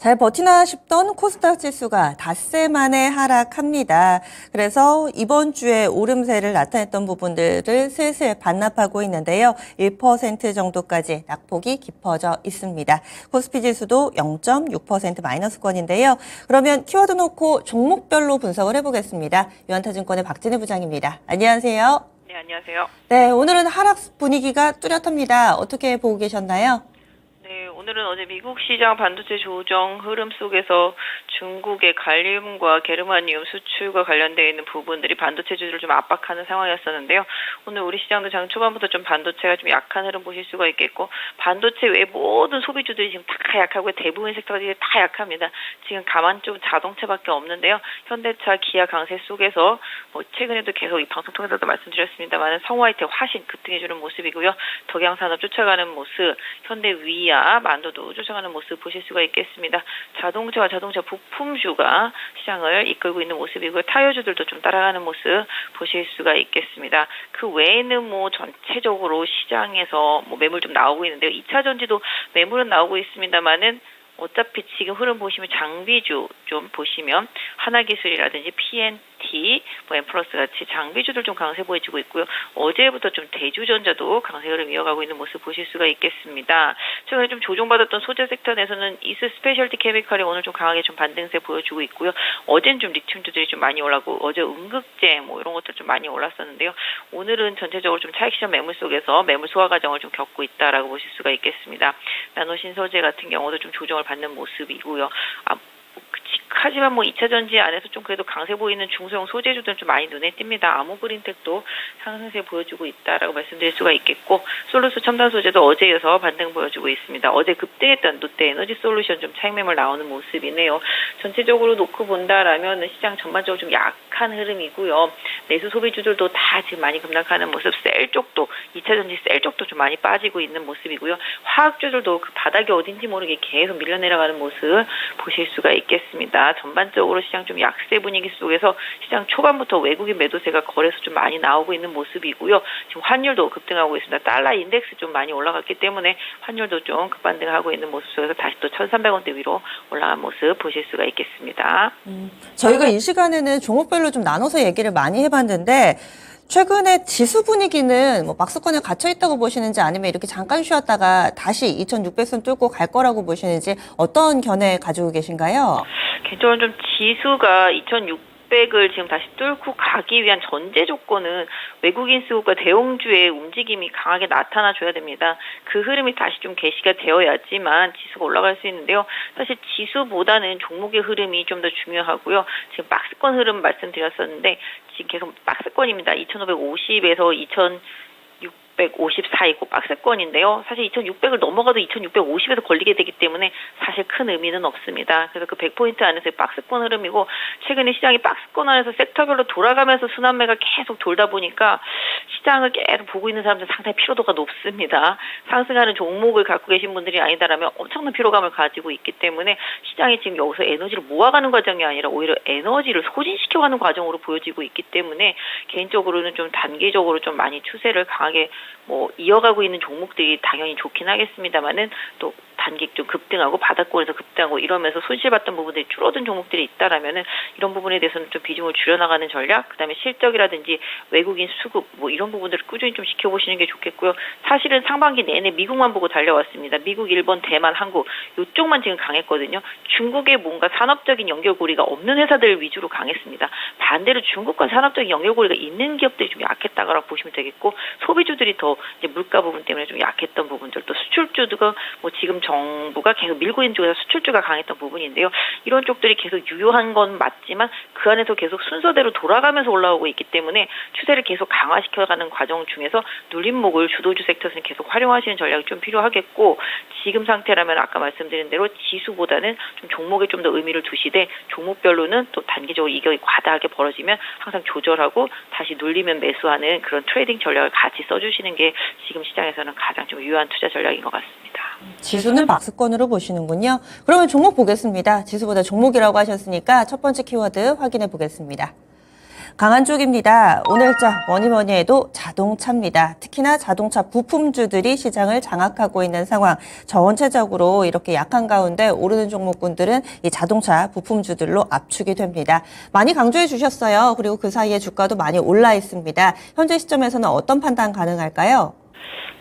잘 버티나 싶던 코스닥 지수가 닷새 만에 하락합니다. 그래서 이번 주에 오름세를 나타냈던 부분들을 슬슬 반납하고 있는데요. 1% 정도까지 낙폭이 깊어져 있습니다. 코스피 지수도 0.6% 마이너스권인데요. 그러면 키워드 놓고 종목별로 분석을 해보겠습니다. 유한타증권의 박진혜 부장입니다. 안녕하세요. 네, 안녕하세요. 네, 오늘은 하락 분위기가 뚜렷합니다. 어떻게 보고 계셨나요? 네, 오늘은 어제 미국 시장 반도체 조정 흐름 속에서 중국의 갈륨과 게르마늄 수출과 관련되어 있는 부분들이 반도체주를 좀 압박하는 상황이었었는데요. 오늘 우리 시장도 장 초반부터 좀 반도체가 좀 약한 흐름 보실 수가 있겠고, 반도체 외 모든 소비주들이 지금 다 약하고 대부분 섹터들이 다 약합니다. 지금 가만 좀 자동차밖에 없는데요. 현대차, 기아 강세 속에서 최근에도 계속 이 방송 통해서도 말씀드렸습니다만 성화이텍, 화신 급등해주는 모습이고요. 덕양산업 쫓아가는 모습, 현대 위아, 만도도 쫓아가는 모습 보실 수가 있겠습니다. 자동차와 자동차 부품주가 시장을 이끌고 있는 모습이고요. 타이어주들도 좀 따라가는 모습 보실 수가 있겠습니다. 그 외에는 전체적으로 시장에서 매물 좀 나오고 있는데요. 2차 전지도 매물은 나오고 있습니다만은 어차피 지금 흐름 보시면 장비주 좀 보시면 하나기술이라든지 PNT, 엠플러스 같이 장비주들 좀 강세 보여주고 있고요. 어제부터 좀 대주전자도 강세 흐름 이어가고 있는 모습 보실 수가 있겠습니다. 최근에 좀 조정받았던 소재 섹터 내에서는 이스 스페셜티 케미칼이 오늘 좀 강하게 좀 반등세 보여주고 있고요. 어제는 좀 리튬주들이 좀 많이 올랐고 어제 음극재 이런 것들 좀 많이 올랐었는데요. 오늘은 전체적으로 좀 차익시장 매물 속에서 매물 소화 과정을 좀 겪고 있다라고 보실 수가 있겠습니다. 나노신소재 같은 경우도 좀 조정을 받는 모습이고요. 하지만 2차 전지 안에서 좀 그래도 강세 보이는 중소형 소재주들은 좀 많이 눈에 띕니다. 아모그린텍도 상승세 보여주고 있다라고 말씀드릴 수가 있겠고, 솔루스 첨단 소재도 어제 이어서 반등 보여주고 있습니다. 어제 급등했던 롯데 에너지 솔루션 좀 차익 매물 나오는 모습이네요. 전체적으로 놓고 본다라면 시장 전반적으로 좀 약한 흐름이고요. 내수 소비주들도 다 지금 많이 급락하는 모습, 셀 쪽도 2차 전지 셀 쪽도 좀 많이 빠지고 있는 모습이고요. 화학주들도 그 바닥이 어딘지 모르게 계속 밀려 내려가는 모습 보실 수가 있겠습니다. 전반적으로 시장 좀 약세 분위기 속에서 시장 초반부터 외국인 매도세가 거래소 좀 많이 나오고 있는 모습이고요. 지금 환율도 급등하고 있습니다. 달러 인덱스 좀 많이 올라갔기 때문에 환율도 좀 급반등하고 있는 모습 속에서 다시 또 1,300원대 위로 올라간 모습 보실 수가 있겠습니다. 저희가 이 시간에는 종목별로 좀 나눠서 얘기를 많이 해봤는데, 최근에 지수 분위기는 박스권에 갇혀 있다고 보시는지 아니면 이렇게 잠깐 쉬었다가 다시 2,600선 뚫고 갈 거라고 보시는지 어떤 견해 가지고 계신가요? 개인적으로 좀 지수가 2,600을 지금 다시 뚫고 가기 위한 전제 조건은 외국인 수급과 대형주의 움직임이 강하게 나타나줘야 됩니다. 그 흐름이 다시 좀 개시가 되어야지만 지수가 올라갈 수 있는데요. 사실 지수보다는 종목의 흐름이 좀 더 중요하고요. 지금 박스권 흐름 말씀드렸었는데 지금 계속 박스권입니다. 2,550에서 2,654이고 박스권인데요. 사실 2,600을 넘어가도 2,650에서 걸리게 되기 때문에 사실 큰 의미는 없습니다. 그래서 그 100포인트 안에서의 박스권 흐름이고, 최근에 시장이 박스권 안에서 섹터별로 돌아가면서 순환매가 계속 돌다 보니까 시장을 계속 보고 있는 사람들 상당히 피로도가 높습니다. 상승하는 종목을 갖고 계신 분들이 아니다라면 엄청난 피로감을 가지고 있기 때문에 시장이 지금 여기서 에너지를 모아가는 과정이 아니라 오히려 에너지를 소진시켜가는 과정으로 보여지고 있기 때문에 개인적으로는 좀 단기적으로 좀 많이 추세를 강하게 이어가고 있는 종목들이 당연히 좋긴 하겠습니다만은 또 단기 좀 급등하고 바닥권에서 급등하고 이러면서 손실봤던 부분들이 줄어든 종목들이 있다라면은 이런 부분에 대해서는 좀 비중을 줄여나가는 전략, 그다음에 실적이라든지 외국인 수급 이런 부분들을 꾸준히 좀 지켜보시는 게 좋겠고요. 사실은 상반기 내내 미국만 보고 달려왔습니다. 미국, 일본, 대만, 한국 이쪽만 지금 강했거든요. 중국에 뭔가 산업적인 연결고리가 없는 회사들 위주로 강했습니다. 반대로 중국과 산업적인 연결고리가 있는 기업들이 좀 약했다고 보시면 되겠고, 소비주들이 더 이제 물가 부분 때문에 좀 약했던 부분들, 또 수출주가 지금 정부가 계속 밀고 있는 쪽에서 수출주가 강했던 부분인데요. 이런 쪽들이 계속 유효한 건 맞지만 그 안에서 계속 순서대로 돌아가면서 올라오고 있기 때문에 추세를 계속 강화시켜가는 과정 중에서 눌림목을 주도주 섹터에서는 계속 활용하시는 전략이 좀 필요하겠고, 지금 상태라면 아까 말씀드린 대로 지수보다는 좀 종목에 좀 더 의미를 두시되, 종목별로는 또 단기적으로 이격이 과다하게 벌어지면 항상 조절하고 다시 눌리면 매수하는 그런 트레이딩 전략을 같이 써주시는 게 지금 시장에서는 가장 좀 유효한 투자 전략인 것 같습니다. 지수는 박스권으로 보시는군요. 그러면 종목 보겠습니다. 지수보다 종목이라고 하셨으니까 첫 번째 키워드 확인해 보겠습니다. 강한 쪽입니다. 오늘자 뭐니 해도 자동차입니다. 특히나 자동차 부품주들이 시장을 장악하고 있는 상황. 전체적으로 이렇게 약한 가운데 오르는 종목군들은 이 자동차 부품주들로 압축이 됩니다. 많이 강조해 주셨어요. 그리고 그 사이에 주가도 많이 올라 있습니다. 현재 시점에서는 어떤 판단 가능할까요?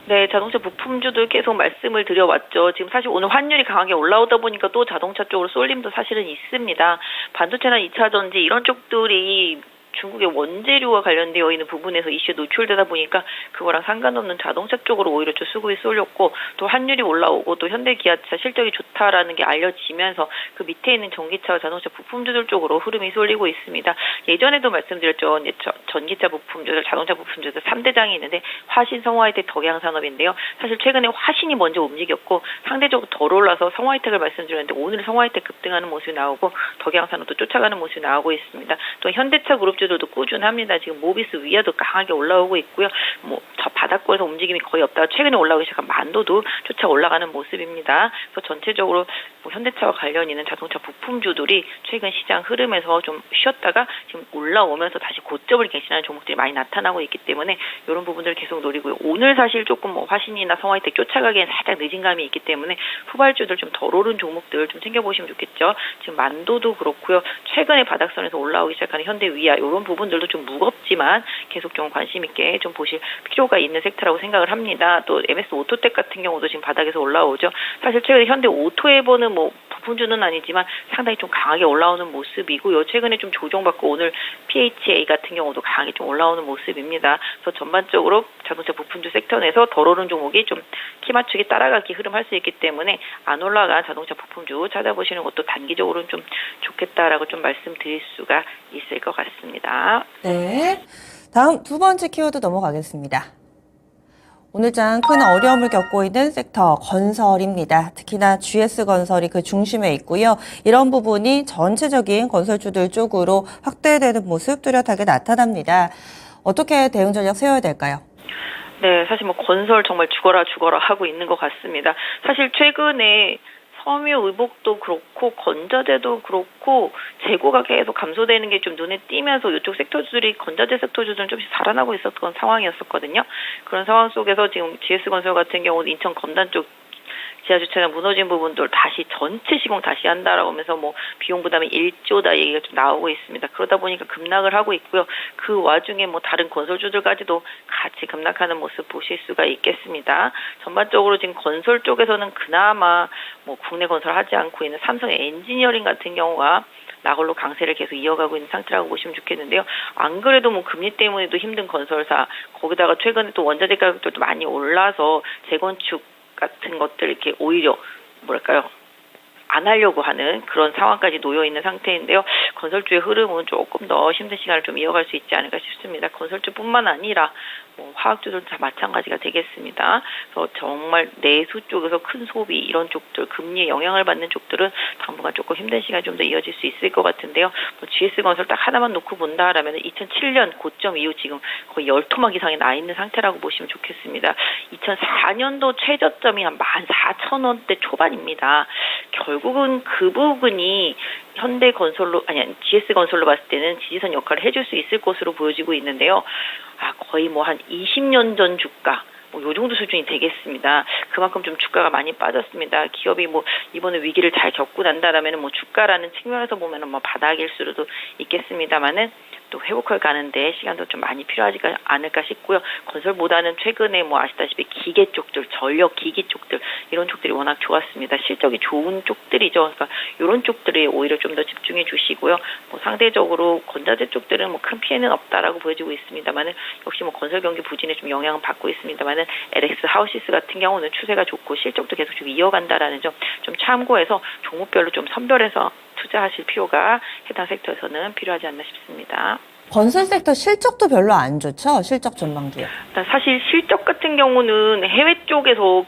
네, 자동차 부품주들 계속 말씀을 드려왔죠. 지금 사실 오늘 환율이 강하게 올라오다 보니까 또 자동차 쪽으로 쏠림도 사실은 있습니다. 반도체나 2차 전지 이런 쪽들이 중국의 원재료와 관련되어 있는 부분에서 이슈에 노출되다 보니까 그거랑 상관없는 자동차 쪽으로 오히려 좀 수급이 쏠렸고, 또 환율이 올라오고 또 현대 기아차 실적이 좋다라는 게 알려지면서 그 밑에 있는 전기차와 자동차 부품주들 쪽으로 흐름이 쏠리고 있습니다. 예전에도 말씀드렸죠. 이제 전기차 부품주들, 자동차 부품주들 3대장이 있는데 화신, 성화이텍, 덕양산업인데요. 사실 최근에 화신이 먼저 움직였고 상대적으로 덜 올라서 성화이텍을 말씀드렸는데 오늘 성화이텍 급등하는 모습이 나오고 덕양산업도 쫓아가는 모습이 나오고 있습니다. 또 현대차 그룹 주들도 꾸준합니다. 지금 모비스 위아도 강하게 올라오고 있고요. 저 바닥권에서 움직임이 거의 없다가 최근에 올라오기 시작한 만도도 쫓아 올라가는 모습입니다. 그래서 전체적으로 현대차와 관련 있는 자동차 부품주들이 최근 시장 흐름에서 좀 쉬었다가 지금 올라오면서 다시 고점을 갱신하는 종목들이 많이 나타나고 있기 때문에 이런 부분들을 계속 노리고요. 오늘 사실 조금 화신이나 성화이텍 쫓아가기엔 살짝 늦은 감이 있기 때문에 후발주들 좀 덜 오른 종목들 좀 챙겨보시면 좋겠죠. 지금 만도도 그렇고요. 최근에 바닥선에서 올라오기 시작하는 현대 위아 이런 부분들도 좀 무겁지만 계속 좀 관심 있게 좀 보실 필요가 있는 섹터라고 생각을 합니다. 또 MS 오토텍 같은 경우도 지금 바닥에서 올라오죠. 사실 최근에 현대 오토에버는 부품주는 아니지만 상당히 좀 강하게 올라오는 모습이고요. 최근에 좀 조정받고 오늘 PHA 같은 경우도 강하게 좀 올라오는 모습입니다. 그래서 전반적으로 자동차 부품주 섹터 내에서 덜 오른 종목이 좀 키 맞추기 따라가기 흐름할 수 있기 때문에 안 올라간 자동차 부품주 찾아보시는 것도 단기적으로는 좀 좋겠다라고 좀 말씀드릴 수가 있을 것 같습니다. 네. 다음 두 번째 키워드 넘어가겠습니다. 오늘장 큰 어려움을 겪고 있는 섹터 건설입니다. 특히나 GS건설이 그 중심에 있고요. 이런 부분이 전체적인 건설주들 쪽으로 확대되는 모습 뚜렷하게 나타납니다. 어떻게 대응 전략 세워야 될까요? 네, 사실 건설 정말 죽어라 하고 있는 것 같습니다. 사실 최근에 섬유 의복도 그렇고 건자재도 그렇고 재고가 계속 감소되는 게 좀 눈에 띄면서 이쪽 섹터주들이 건자재 섹터주들은 좀씩 살아나고 있었던 상황이었었거든요. 그런 상황 속에서 지금 GS건설 같은 경우는 인천 건단 쪽 지하주차장 무너진 부분들 다시 전체 시공 다시 한다라고 하면서 비용 부담이 1조다 얘기가 좀 나오고 있습니다. 그러다 보니까 급락을 하고 있고요. 그 와중에 다른 건설주들까지도 같이 급락하는 모습 보실 수가 있겠습니다. 전반적으로 지금 건설 쪽에서는 그나마 국내 건설하지 않고 있는 삼성 엔지니어링 같은 경우가 나홀로 강세를 계속 이어가고 있는 상태라고 보시면 좋겠는데요. 안 그래도 금리 때문에도 힘든 건설사, 거기다가 최근에 또 원자재 가격들도 많이 올라서 재건축 같은 것들 이렇게 오히려 안 하려고 하는 그런 상황까지 놓여 있는 상태인데요. 건설주의 흐름은 조금 더 힘든 시간을 좀 이어갈 수 있지 않을까 싶습니다. 건설주뿐만 아니라 화학주들도 다 마찬가지가 되겠습니다. 그래서 정말 내수 쪽에서 큰 소비 이런 쪽들 금리에 영향을 받는 쪽들은 당분간 조금 힘든 시간이 좀 더 이어질 수 있을 것 같은데요. GS건설 딱 하나만 놓고 본다라면 2007년 고점 이후 지금 거의 10토막 이상이 나 있는 상태라고 보시면 좋겠습니다. 2004년도 최저점이 한 14,000원대 초반입니다. 결국은 그 부분이 GS건설로 봤을 때는 지지선 역할을 해줄 수 있을 것으로 보여지고 있는데요. 거의 한 20년 전 주가 요 정도 수준이 되겠습니다. 그만큼 좀 주가가 많이 빠졌습니다. 기업이 이번에 위기를 잘 겪고 난다라면 주가라는 측면에서 보면은 바닥일 수도 있겠습니다만은 또 회복할 가는데 시간도 좀 많이 필요하지 않을까 싶고요. 건설보다는 최근에 아시다시피 기계 쪽들, 전력 기기 쪽들 이런 쪽들이 워낙 좋았습니다. 실적이 좋은 쪽들이죠. 그러니까 이런 쪽들이 오히려 좀 더 집중해 주시고요. 상대적으로 건자재 쪽들은 큰 피해는 없다라고 보여지고 있습니다만은 역시 건설 경기 부진에 좀 영향을 받고 있습니다만은 LX 하우시스 같은 경우는 추세가 좋고 실적도 계속 좀 이어간다라는 점 좀 참고해서 종목별로 좀 선별해서 투자하실 필요가 해당 섹터에서는 필요하지 않나 싶습니다. 건설 섹터 실적도 별로 안 좋죠? 실적 전망도요. 사실 실적 같은 경우는 해외 쪽에서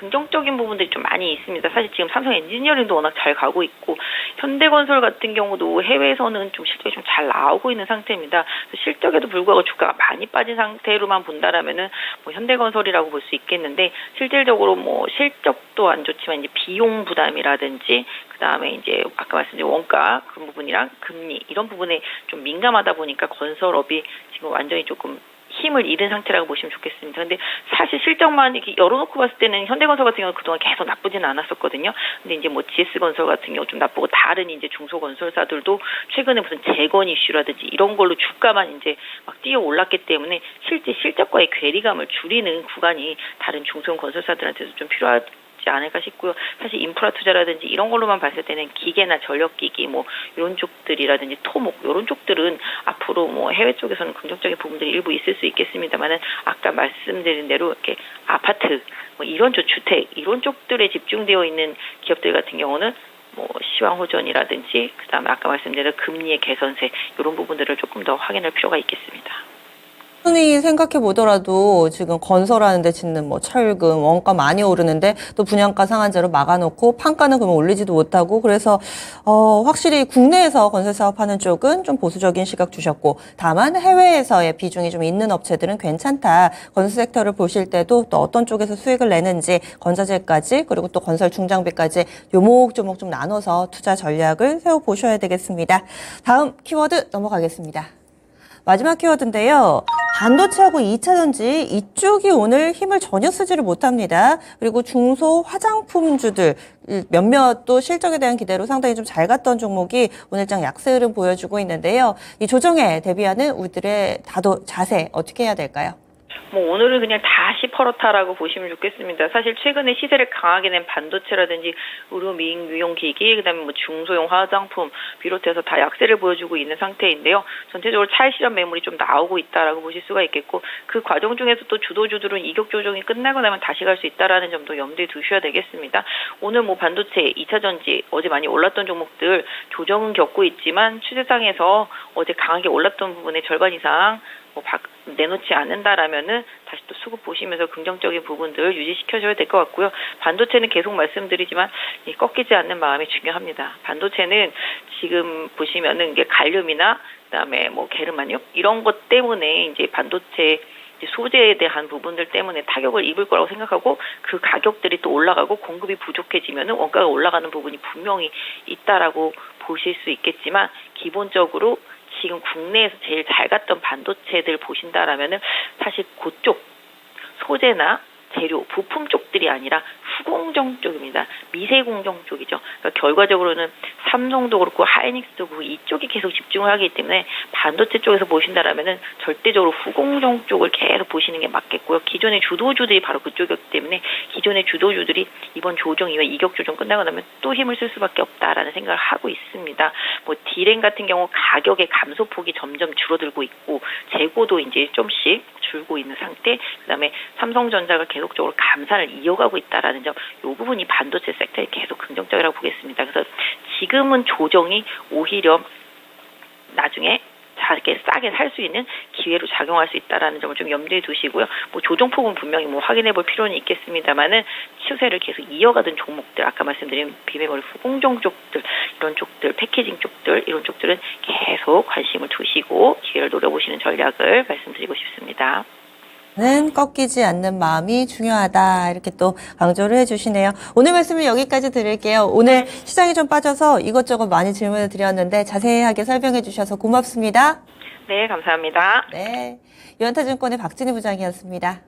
긍정적인 부분들이 좀 많이 있습니다. 사실 지금 삼성 엔지니어링도 워낙 잘 가고 있고 현대건설 같은 경우도 해외에서는 좀 실적이 좀 잘 나오고 있는 상태입니다. 실적에도 불구하고 주가가 많이 빠진 상태로만 본다라면은 뭐 현대건설이라고 볼 수 있겠는데 실질적으로 뭐 실적도 안 좋지만 이제 비용 부담이라든지 그다음에 이제 아까 말씀드린 원가 그 부분이랑 금리 이런 부분에 좀 민감하다 보니까 건설업이 지금 완전히 조금 힘을 잃은 상태라고 보시면 좋겠습니다. 근데 사실 실적만 이렇게 열어놓고 봤을 때는 현대건설 같은 경우는 그동안 계속 나쁘지는 않았었거든요. 근데 이제 뭐 GS건설 같은 경우 좀 나쁘고 다른 이제 중소건설사들도 최근에 무슨 재건 이슈라든지 이런 걸로 주가만 이제 막 뛰어 올랐기 때문에 실제 실적과의 괴리감을 줄이는 구간이 다른 중소건설사들한테도 좀 필요하지 않을까 싶고요. 사실 인프라 투자라든지 이런 걸로만 봤을 때는 기계나 전력기기 뭐 이런 쪽들이라든지 토목 이런 쪽들은 앞으로 뭐 해외 쪽에서는 긍정적인 부분들이 일부 있을 수 있겠습니다만은 아까 말씀드린 대로 이렇게 아파트 뭐 이런 쪽 주택 이런 쪽들에 집중되어 있는 기업들 같은 경우는 뭐 시황호전이라든지 그다음에 아까 말씀드린 금리의 개선세 이런 부분들을 조금 더 확인할 필요가 있겠습니다. 흔히 생각해 보더라도 지금 건설하는데 짓는 뭐 철근, 원가 많이 오르는데 또 분양가 상한제로 막아놓고 판가는 그러면 올리지도 못하고 그래서 확실히 국내에서 건설 사업하는 쪽은 좀 보수적인 시각 주셨고 다만 해외에서의 비중이 좀 있는 업체들은 괜찮다. 건설 섹터를 보실 때도 또 어떤 쪽에서 수익을 내는지 건자재까지 그리고 또 건설 중장비까지 요목조목 좀 나눠서 투자 전략을 세워보셔야 되겠습니다. 다음 키워드 넘어가겠습니다. 마지막 키워드인데요. 반도체하고 2차 전지 이쪽이 오늘 힘을 전혀 쓰지를 못합니다. 그리고 중소 화장품주들 몇몇 또 실적에 대한 기대로 상당히 좀 잘 갔던 종목이 오늘장 약세 흐름 보여주고 있는데요. 이 조정에 대비하는 우리들의 자세 어떻게 해야 될까요? 뭐 오늘은 그냥 다시 퍼렇다라고 보시면 좋겠습니다. 사실 최근에 시세를 강하게 낸 반도체라든지 의료 미용기기 그다음에 뭐 중소형 화장품 비롯해서 다 약세를 보여주고 있는 상태인데요. 전체적으로 차익실현 매물이 좀 나오고 있다라고 보실 수가 있겠고 그 과정 중에서 또 주도주들은 이격 조정이 끝나고 나면 다시 갈 수 있다라는 점도 염두에 두셔야 되겠습니다. 오늘 뭐 반도체, 2차 전지 어제 많이 올랐던 종목들 조정은 겪고 있지만 추세상에서 어제 강하게 올랐던 부분의 절반 이상 내놓지 않는다라면은 다시 또 수급 보시면서 긍정적인 부분들 유지시켜줘야 될 것 같고요. 반도체는 계속 말씀드리지만 꺾이지 않는 마음이 중요합니다. 반도체는 지금 보시면은 이게 갈륨이나 그다음에 뭐 게르마늄 이런 것 때문에 이제 반도체 소재에 대한 부분들 때문에 타격을 입을 거라고 생각하고 그 가격들이 또 올라가고 공급이 부족해지면은 원가가 올라가는 부분이 분명히 있다라고 보실 수 있겠지만 기본적으로 지금 국내에서 제일 잘 갔던 반도체들 보신다라면은 사실 그쪽 소재나 재료, 부품 쪽들이 아니라 후공정 쪽입니다. 미세공정 쪽이죠. 그러니까 결과적으로는 삼성도 그렇고 하이닉스도 그렇고 이쪽이 계속 집중을 하기 때문에 반도체 쪽에서 보신다라면은 절대적으로 후공정 쪽을 계속 보시는 게 맞겠고요. 기존의 주도주들이 바로 그쪽이기 때문에 기존의 주도주들이 이번 조정 이후에 이격 조정 끝나고 나면 또 힘을 쓸 수밖에 없다라는 생각을 하고 있습니다. 뭐 디램 같은 경우 가격의 감소폭이 점점 줄어들고 있고 재고도 이제 좀씩 줄고 있는 상태. 그다음에 삼성전자가 계속적으로 감산을 이어가고 있다라는 점, 이 부분이 반도체 섹터에 계속 긍정적이라고 보겠습니다. 그래서 지금은 조정이 오히려 나중에 싸게 살 수 있는 기회로 작용할 수 있다라는 점을 좀 염두에 두시고요. 뭐 조정폭은 분명히 뭐 확인해 볼 필요는 있겠습니다만은 추세를 계속 이어가던 종목들, 아까 말씀드린 비메모리 후공정 쪽들, 이런 쪽들, 패키징 쪽들, 이런 쪽들은 계속 관심을 두시고 기회를 노려보시는 전략을 말씀드리고 싶습니다. 는 꺾이지 않는 마음이 중요하다. 이렇게 또 강조를 해주시네요. 오늘 말씀은 여기까지 드릴게요. 오늘 시장이 좀 빠져서 이것저것 많이 질문을 드렸는데 자세하게 설명해 주셔서 고맙습니다. 네, 감사합니다. 네, 유한타증권의 박진희 부장이었습니다.